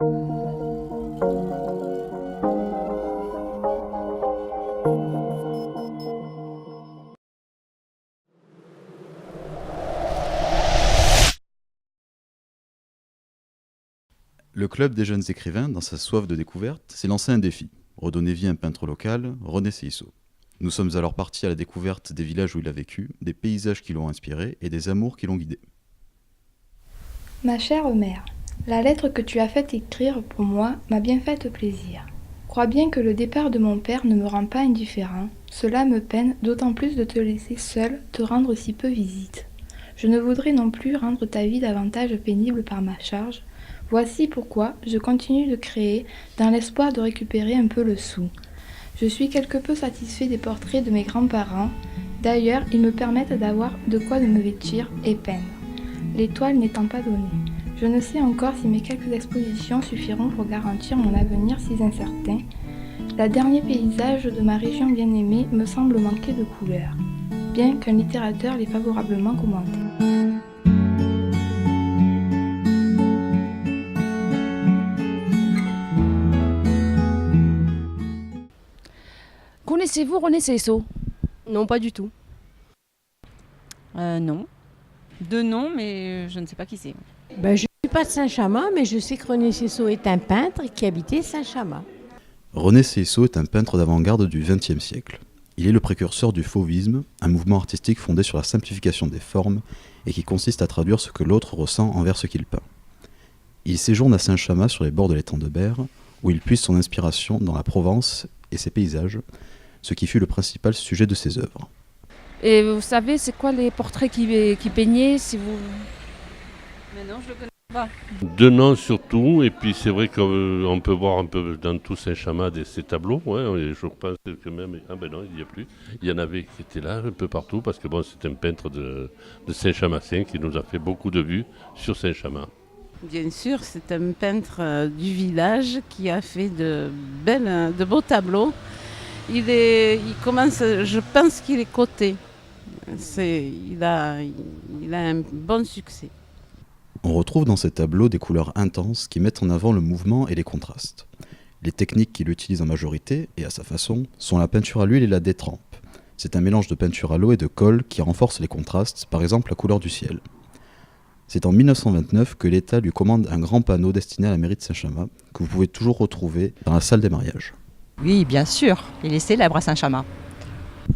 Le Club des jeunes écrivains, dans sa soif de découverte, s'est lancé un défi, redonner vie à un peintre local, René Seisso. Nous sommes alors partis à la découverte des villages où il a vécu, des paysages qui l'ont inspiré et des amours qui l'ont guidé. Ma chère mère, la lettre que tu as fait écrire pour moi m'a bien fait plaisir. Crois bien que le départ de mon père ne me rend pas indifférent. Cela me peine d'autant plus de te laisser seule, te rendre si peu visite. Je ne voudrais non plus rendre ta vie davantage pénible par ma charge. Voici pourquoi je continue de créer dans l'espoir de récupérer un peu le sou. Je suis quelque peu satisfait des portraits de mes grands-parents. D'ailleurs, ils me permettent d'avoir de quoi me vêtir et peindre. Les toiles n'étant pas données. Je ne sais encore si mes quelques expositions suffiront pour garantir mon avenir si incertain. Le dernier paysage de ma région bien-aimée me semble manquer de couleurs, bien qu'un littérateur l'ait favorablement commenté. Connaissez-vous René Seisso? Non, pas du tout. Non. De nom, mais je ne sais pas qui c'est. Je ne suis pas de Saint-Chamas, mais je sais que René Seisso est un peintre qui habitait Saint-Chamas. René Seisso est un peintre d'avant-garde du XXe siècle. Il est le précurseur du fauvisme, un mouvement artistique fondé sur la simplification des formes et qui consiste à traduire ce que l'autre ressent envers ce qu'il peint. Il séjourne à Saint-Chamas sur les bords de l'étang de Berre, où il puise son inspiration dans la Provence et ses paysages, ce qui fut le principal sujet de ses œuvres. Et vous savez, c'est quoi les portraits qui peignaient si vous... Mais non, je le connais pas. De nom surtout, et puis c'est vrai qu'on peut voir un peu dans tout Saint-Chamas ces tableaux, et je pense que même, non, il n'y a plus, il y en avait qui étaient là un peu partout, parce que bon, c'est un peintre de Saint-Chamassin qui nous a fait beaucoup de vues sur Saint-Chamas. Bien sûr, c'est un peintre du village qui a fait de beaux tableaux. Il commence, je pense qu'il est coté. Il a un bon succès. On retrouve dans ces tableaux des couleurs intenses qui mettent en avant le mouvement et les contrastes. Les techniques qu'il utilise en majorité, et à sa façon, sont la peinture à l'huile et la détrempe. C'est un mélange de peinture à l'eau et de colle qui renforce les contrastes, par exemple la couleur du ciel. C'est en 1929 que l'État lui commande un grand panneau destiné à la mairie de Saint-Chamas, que vous pouvez toujours retrouver dans la salle des mariages. Oui, bien sûr, il est célèbre à Saint-Chamas.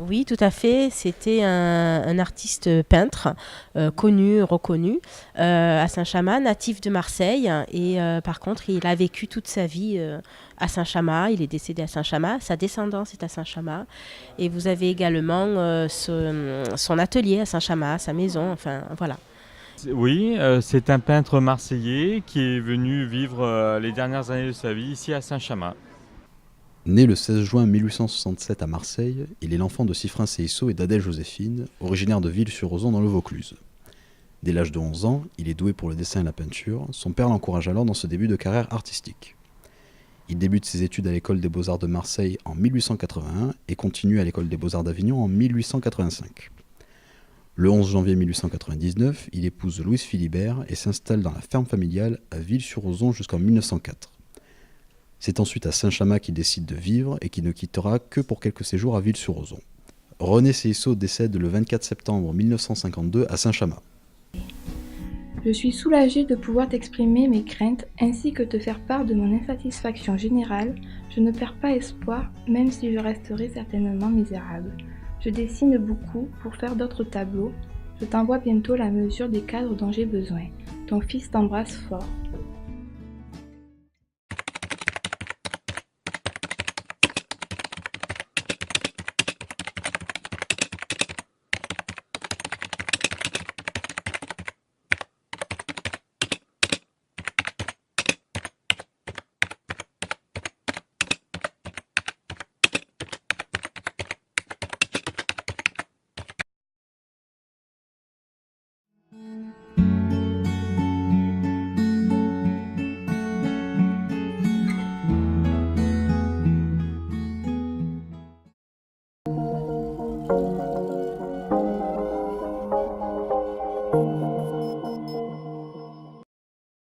Oui, tout à fait. C'était un artiste peintre connu, reconnu à Saint-Chamas, natif de Marseille. Et par contre, il a vécu toute sa vie à Saint-Chamas. Il est décédé à Saint-Chamas. Sa descendance est à Saint-Chamas. Et vous avez également son atelier à Saint-Chamas, sa maison. Enfin, voilà. Oui, c'est un peintre marseillais qui est venu vivre les dernières années de sa vie ici à Saint-Chamas. Né le 16 juin 1867 à Marseille, il est l'enfant de Siffrin Seisso et d'Adèle Joséphine, originaire de Ville-sur-Ozon dans le Vaucluse. Dès l'âge de 11 ans, il est doué pour le dessin et la peinture. Son père l'encourage alors dans ce début de carrière artistique. Il débute ses études à l'école des beaux-arts de Marseille en 1881 et continue à l'école des beaux-arts d'Avignon en 1885. Le 11 janvier 1899, il épouse Louise Philibert et s'installe dans la ferme familiale à Ville-sur-Ozon jusqu'en 1904. C'est ensuite à Saint-Chamas qu'il décide de vivre et qui ne quittera que pour quelques séjours à Ville-sur-Ozon. René Seisso décède le 24 septembre 1952 à Saint-Chamas. Je suis soulagée de pouvoir t'exprimer mes craintes ainsi que te faire part de mon insatisfaction générale. Je ne perds pas espoir, même si je resterai certainement misérable. Je dessine beaucoup pour faire d'autres tableaux. Je t'envoie bientôt la mesure des cadres dont j'ai besoin. Ton fils t'embrasse fort.